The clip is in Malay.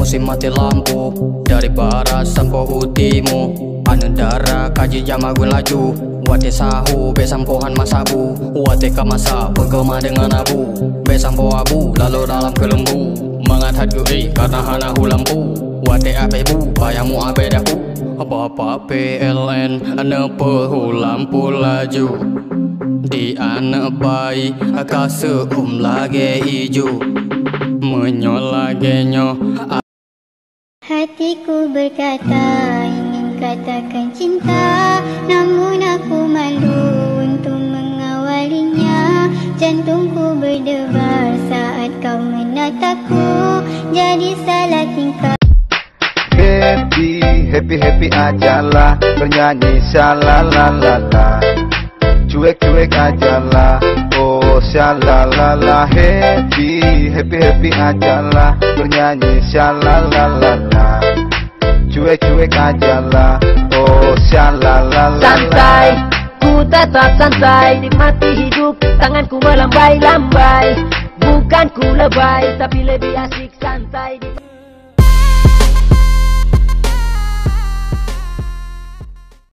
musim mati lampu. Dari barat sampai utimu, anu darah kaji jamagun laju. Wate sahu besam pohan masabu, wate kamasa penggema dengan abu. Besam po abu lalu dalam kelembu, mengathat gui karena hana hulampu. Wate ape bu bayamu ape daku, bapak PLN nepe hulampu laju. Di anak bayi kase lagi hijau, menyol lagi nyo. Hatiku berkata ingin katakan cinta, namun aku malu untuk mengawalinya. Jantungku berdebar saat kau menatapku, jadi salah tingkah. Happy, happy, happy ajalah, bernyanyi shalalalala. Cuek, cuek ajalah, oh shalalala. Happy, happy, happy ajalah, bernyanyi shalalalala. Cuek, cuek ajalah, oh shalalala. Santai, ku tetap santai, nikmati hidup, tanganku melambai-lambai. Bukan ku lebay, tapi lebih asik santai.